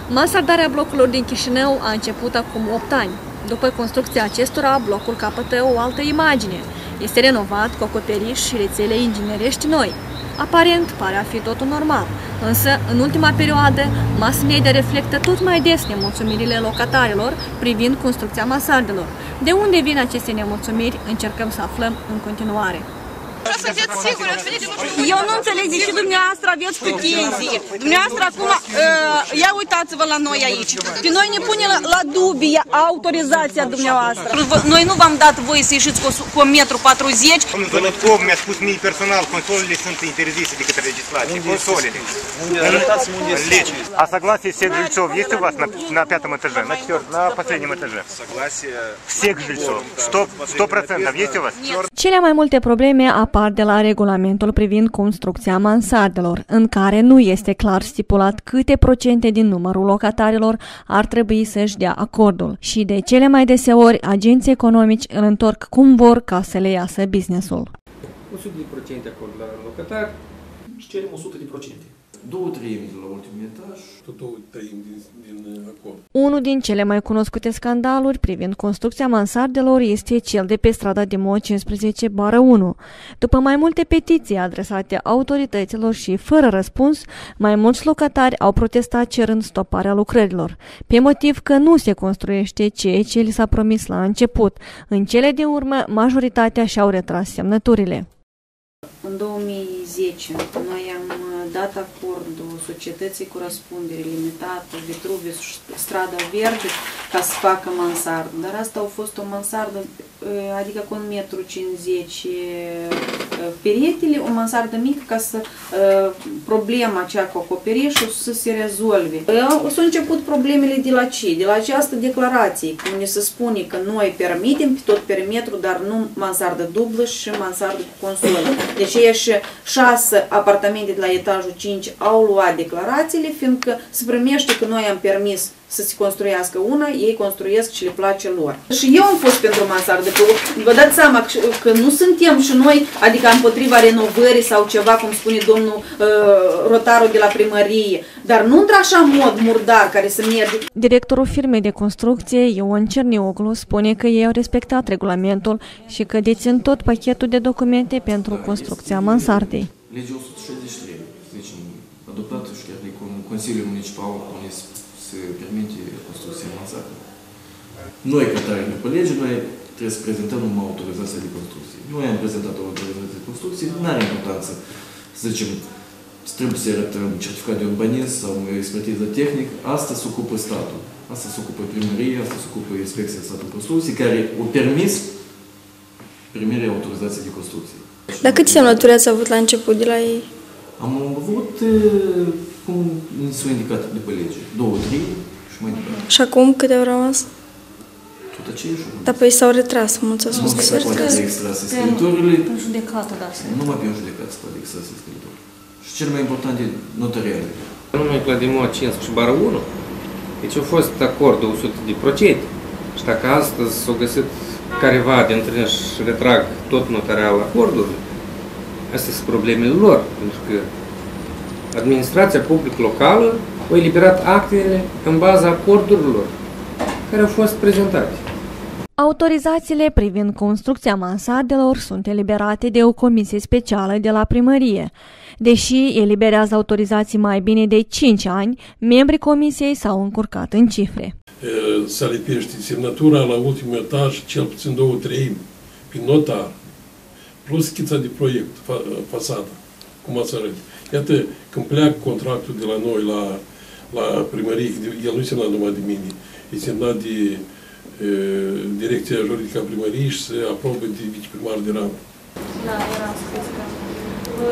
Mansardarea blocurilor din Chișinău a început acum 8 ani. După construcția acestora, blocul capătă o altă imagine. Este renovat cu acoperiș și rețele inginerești noi. Aparent, pare a fi totul normal, însă, în ultima perioadă, mass media reflectă tot mai des nemulțumirile locatarilor privind construcția mansardelor. De unde vin aceste nemulțumiri, încercăm să aflăm în continuare. Eu nu înțeleg de ce dumneavoastră aveți pretenții. Dumneavoastră acum, ia uitați-vă la noi aici. Pe noi ne pune la dubie autorizația dumneavoastră. Noi nu v-am dat voie să ieșiți cu 1,40 m. Domnul Vălătkov mi-a spus mie personal, consolele sunt interzise de către legislație. Consolele. În lege. А согласие всех жильцов есть у вас на 5-м этаже, на последнем этаже? Согласие Всех жильцов. 100% есть у вас? Cele mai multe probleme apar de la regulamentul privind construcția mansardelor, în care nu este clar stipulat câte procente din numărul locatarilor ar trebui să-și dea acordul și de cele mai deseori agenții economici îl întorc cum vor ca să le iasă businessul. 100% acord la locatari și cerem 100%. 2/3 de la ultimul etaj. Tot 2/3 din acord. Unul din cele mai cunoscute scandaluri privind construcția mansardelor este cel de pe strada Dimo 15/1. După mai multe petiții adresate autorităților și fără răspuns, mai mulți locatari au protestat cerând stoparea lucrărilor, pe motiv că nu se construiește ceea ce li s-a promis la început. În cele din urmă, majoritatea și-au retras semnăturile. În 2010 noi am dat acordul societății cu răspundere limitată, Vitruvius, Strada Verde, ca să facă mansardă. Dar asta a fost o mansardă, adică cu 1,50 m peretele, o mansardă mică ca să problema aceea cu acoperișul să se rezolve. S-au început problemele de la ce? De la această declarație, unde se spune că noi permitem pe tot perimetrul, dar nu mansardă dublă și mansardă cu consolă. Deci și 6 apartamente de la etajul 5 au luat declarațiile, fiindcă se primește că noi am permis să se construiască una, ei construiesc și le place lor. Și eu am fost pentru mansardă, că vă dați seama că nu suntem și noi, adică împotriva renovării sau ceva, cum spune domnul Rotaru de la primărie, dar nu într-așa mod murdar care să merge. Directorul firmei de construcție, Ion Cernioglu, spune că ei au respectat regulamentul și că dețin tot pachetul de documente pentru construcția mansardei. Legea 163, deci adoptată și chiar de Consiliul Municipal, unde se permite construcția mansardei. Noi, ca tare după lege, noi trebuie să prezentăm numai autorizația de construcție. Noi am prezentat o autorizație de construcție, nu are importanță, să zicem, trebuie să arătăm certificat de urbanism sau expertiză tehnică, asta se ocupă statul. Asta se ocupă primăria, asta se ocupă inspecția statului construcții, care au permis primirea autorizației de construcție. Dar câte semnături ați avut la început de la ei? Am avut, cum s-a indicat după lege, 2-3 și mai departe. Și acum câte au rămas? Tot aceiași. Dar pe ei s-au retras, mulți au spus că s-au retras. Nu se poate extrase scripturile. În judecată, da. Numai pe un judecat se poate extrase scripturi. Și cel mai important e notariale. Numai la Dimo 15/1, deci a fost acordul 100%. Și dacă astăzi s-au găsit careva dintre ei și retrag tot notarial acordului, astea sunt problemele lor, pentru că administrația publică locală a eliberat actele în baza acordurilor care au fost prezentate. Autorizațiile privind construcția mansardelor sunt eliberate de o comisie specială de la primărie. Deși eliberează autorizații mai bine de 5 ani, membrii comisiei s-au încurcat în cifre. Se lipește semnătura la ultimul etaj, cel puțin 2/3 prin notar, plus schița de proiect, fațada, cum ați arăt. Iată, când pleacă contractul de la noi la primărie, el nu e semnat numai de mine, e semnat de direcția juridică a primăriei și se aprobă de viceprimar de rang. Da, era scris că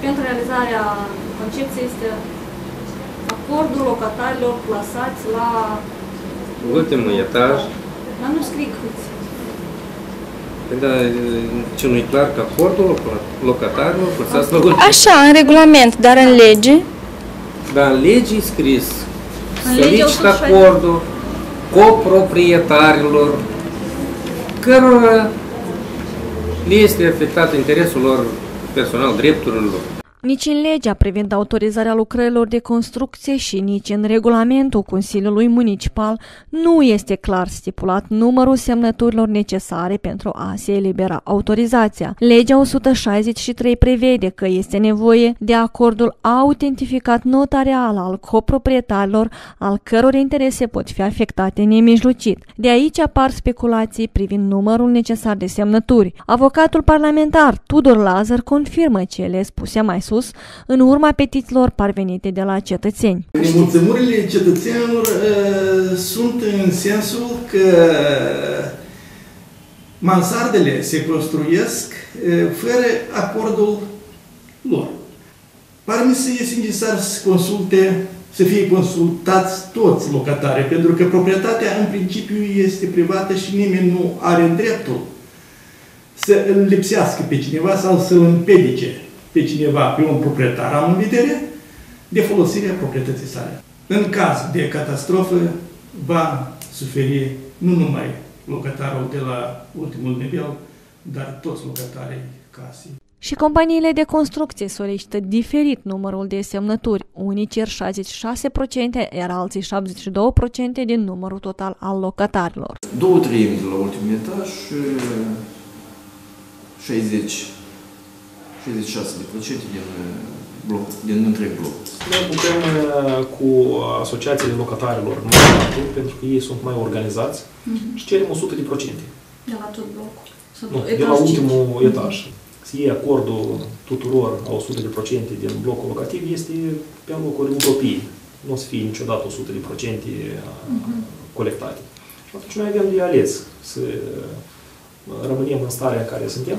pentru realizarea concepției este acordul locatarilor plasați la Ultimul etaj. Dar nu scrie câți. Dar ce nu-i clar că acordul locatarilor plasați la ultimul. Așa, în regulament, dar în lege? Dar în lege e scris. Solicită acordul coproprietarilor cărora le este afectat interesul lor personal, drepturile lor. Nici în legea privind autorizarea lucrărilor de construcție și nici în regulamentul Consiliului Municipal nu este clar stipulat numărul semnăturilor necesare pentru a se elibera autorizația. Legea 163 prevede că este nevoie de acordul autentificat notarial al coproprietarilor, al căror interese pot fi afectate nemijlocit. De aici apar speculații privind numărul necesar de semnături. Avocatul parlamentar Tudor Lazar confirmă cele spuse mai sus în urma petițiilor parvenite de la cetățeni. Nemulțumirile cetățenilor sunt în sensul că mansardele se construiesc fără acordul lor. Pare mi se este necesar să fie consultați toți locatarii, pentru că proprietatea în principiu este privată și nimeni nu are dreptul să îl lipsească pe cineva sau să îl împiedice pe cineva, pe un proprietar, am în vedere, de folosirea proprietății sale. În caz de catastrofă, va suferi nu numai locatarul de la ultimul nivel, dar toți locatarii casei. Și companiile de construcție solicită diferit numărul de semnături. Unii cer 66%, iar alții 72% din numărul total al locatarilor. 2/3 de la ultimul etaj, 66% din întreg bloc. Noi lucrăm cu asociațiile locatarilor, pentru că ei sunt mai organizați și cerem 100%. De la tot blocul? Nu, de la ultimul etaj. Să iei acordul tuturor a 100% din blocul locativ este pe locuri utopii. Nu o să fie niciodată 100% colectate. Și atunci noi avem de ales să rămânem în starea în care suntem,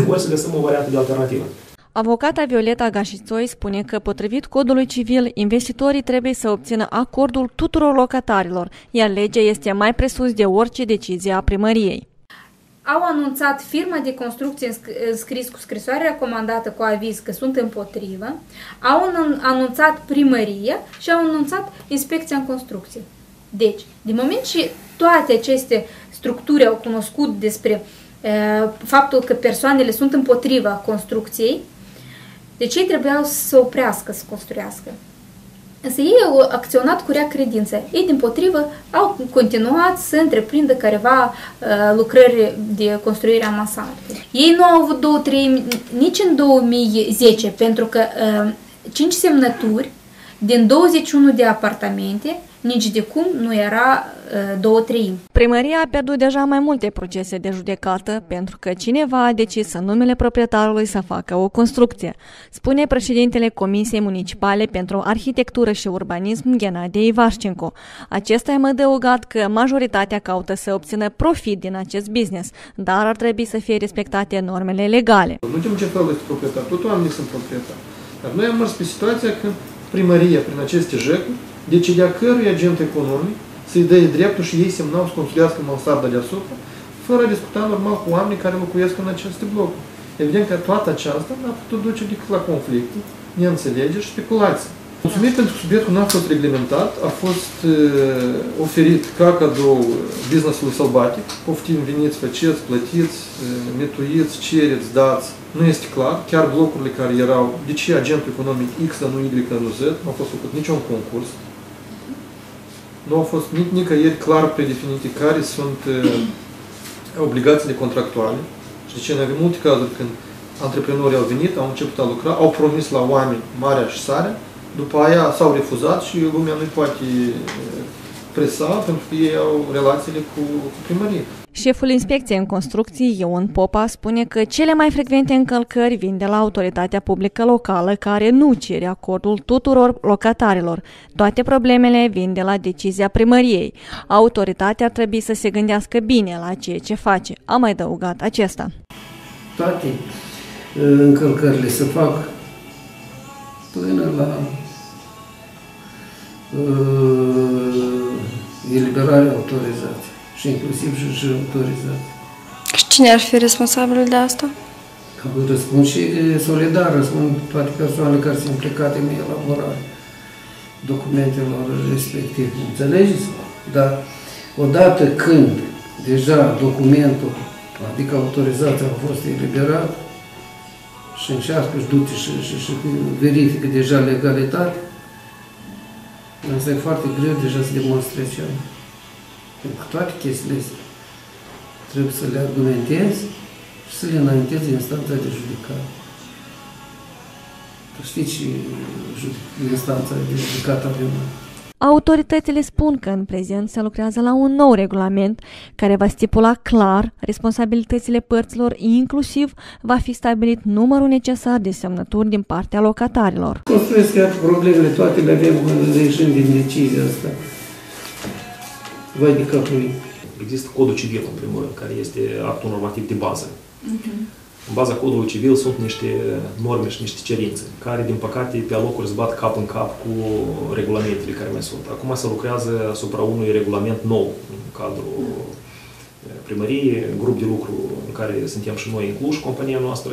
ori să găsim o variantă de alternativă. Avocata Violeta Gașițoi spune că, potrivit codului civil, investitorii trebuie să obțină acordul tuturor locatarilor, iar legea este mai presus de orice decizie a primăriei. Au anunțat firma de construcție înscris cu scrisoare recomandată cu aviz că sunt împotrivă, au anunțat primăria și au anunțat inspecția în construcție. Deci, din moment ce toate aceste structuri au cunoscut despre faptul că persoanele sunt împotriva construcției, deci ei trebuiau să oprească să construiască. Însă ei au acționat cu rea credință. Ei, dimpotrivă, au continuat să întreprindă careva lucrări de construire a mansardei. Ei nu au avut 2-3 nici în 2010, pentru că 5 semnături din 21 de apartamente, nici de cum nu era 2/3. Primăria a pierdut deja mai multe procese de judecată pentru că cineva a decis în numele proprietarului să facă o construcție, spune președintele Comisiei Municipale pentru Arhitectură și Urbanism, Ghenadie Ivașcenco. Acesta a adăugat că majoritatea caută să obțină profit din acest business, dar ar trebui să fie respectate normele legale. Nu știm ce fel este proprietar, tot oamenii sunt proprietari. Dar noi am mers pe situația când primăria, prin aceste jecuri, decidea cărui agent economic să-i dea dreptul și ei semnau să construiască mansarda deasupra, fără a discuta normal cu oamenii care locuiesc în aceste blocuri. Evident că toată aceasta n-a putut duce decât la conflicte, neînțelegeri și speculații. Mulțumit pentru că subiectul n-a fost reglementat, a fost oferit ca cadou business-ului sălbatic. Poftim, veniți, faceți, plătiți, mituiți, cereți, dați. Nu este clar, chiar blocurile care erau, de ce agentul economic X, dar nu Y, dar nu Z, nu a fost făcut niciun concurs. Nu au fost nicăieri clar predefinite care sunt obligațiile contractuale. Și de ce noi avem multe cazuri când antreprenorii au venit, au început a lucra, au promis la oameni marea și sarea, după aia s-au refuzat și lumea nu poate presa pentru că ei au relațiile cu primărie. Șeful Inspecției în Construcții, Ion Popa, spune că cele mai frecvente încălcări vin de la autoritatea publică locală, care nu cere acordul tuturor locatarilor. Toate problemele vin de la decizia primăriei. Autoritatea ar trebui să se gândească bine la ceea ce face, a mai adăugat acesta. Toate încălcările se fac până la eliberarea autorizației. Și inclusiv și autorizație. Și cine ar fi responsabil de asta? Răspund și solidar, răspund toate persoanele care sunt implicate în elaborarea documentelor respective. Înțelegeți? Dar odată când deja documentul, adică autorizația a fost eliberat, și încearcă, și duce și verifică deja legalitate, însă e foarte greu deja să demonstrezi ceva. Pentru că toate chestiile astea trebuie să le argumentezi și să le înaintezi în instanța de judecată. Știți, instanța de judecată avem. Autoritățile spun că în prezent se lucrează la un nou regulament care va stipula clar responsabilitățile părților, inclusiv va fi stabilit numărul necesar de semnături din partea locatarilor. Construiesc că problemele toate le avem ieșind din decizia asta. Vai de capul. Există codul civil, în primul rând, care este actul normativ de bază. În baza codului civil sunt niște norme și niște cerințe, care, din păcate, pe alocuri se bat cap în cap cu regulamentele care mai sunt. Acum se lucrează asupra unui regulament nou în cadrul primăriei, grup de lucru în care suntem și noi în Cluj, compania noastră,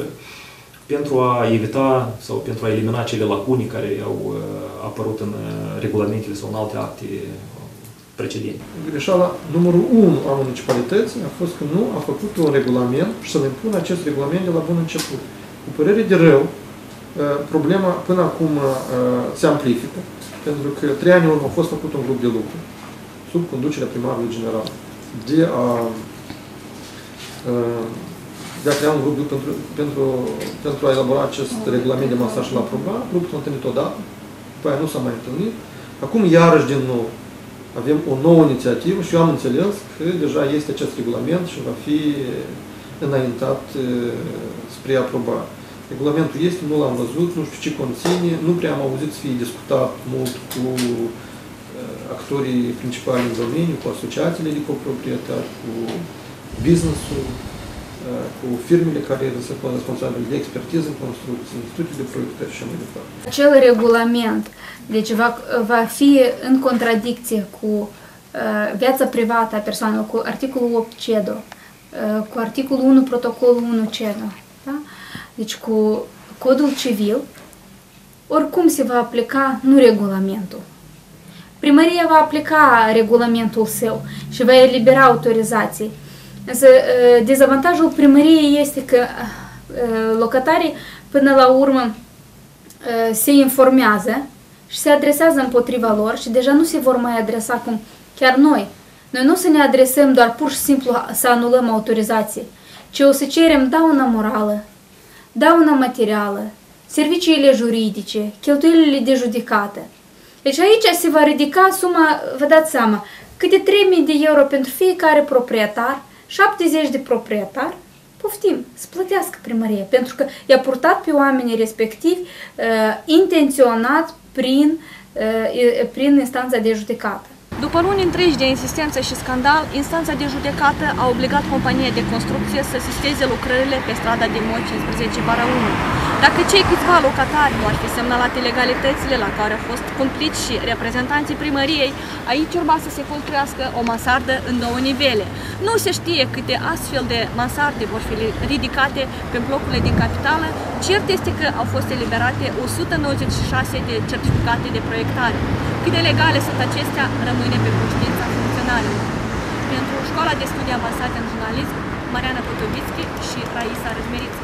pentru a evita sau pentru a elimina cele lacune care au apărut în regulamentele sau în alte acte precedente. Greșeala numărul 1 a municipalității a fost că nu a făcut un regulament și să-l impună acest regulament de la bun început. Cu părere de rău, problema până acum se amplifică, pentru că 3 ani în urmă a fost făcut un grup de lucru sub conducerea primarului general de a crea un grup pentru a elabora acest regulament de masaj și la aproba. Grupul s-a întâlnit odată, după aia nu s-a mai întâlnit. Acum, iarăși, din nou, avem o nouă inițiativă și eu am înțeles că deja este acest regulament și va fi înaintat spre aprobare. Regulamentul este, nu l-am văzut, nu știu ce conține, nu prea am auzit să fie discutat mult cu actorii principali în domeniu, cu asociațiile de coproprietari, cu business-ul, cu firmele care sunt responsabile de expertiză în construcții, instituții de proiectări și așa mai departe. Acel regulament, deci va fi în contradicție cu viața privată a persoanelor, cu articolul 8 CEDO, cu articolul 1 protocolul 1 CEDO, da? Deci cu codul civil, oricum se va aplica nu regulamentul. Primăria va aplica regulamentul său și va elibera autorizații. Însă dezavantajul primăriei este că locatarii până la urmă se informează și se adresează împotriva lor și deja nu se vor mai adresa cum chiar noi. Noi nu să ne adresăm doar pur și simplu să anulăm autorizații, ci o să cerem dauna morală, dauna materială, serviciile juridice, cheltuielile de judecată. Deci aici se va ridica suma, vă dați seama, câte 3.000 de euro pentru fiecare proprietar, 70 de proprietari, poftim, să plătească primăria, pentru că i-a purtat pe oamenii respectivi intenționat prin instanța de judecată. După luni întregi de insistență și scandal, instanța de judecată a obligat compania de construcție să sisteze lucrările pe strada de Moi 15/1. Dacă cei câțiva locatari nu ar fi semnalat ilegalitățile la care au fost cumpliți și reprezentanții primăriei, aici urma să se construiască o mansardă în 2 nivele. Nu se știe câte astfel de mansarde vor fi ridicate pe blocurile din capitală, cert este că au fost eliberate 196 de certificate de proiectare. Cât de legale sunt acestea, rămâne pe conștiința funcționarilor. Pentru Școala de Studii Avansate în Jurnalism, Mariana Potovitschi și Raisa Răzmeriță.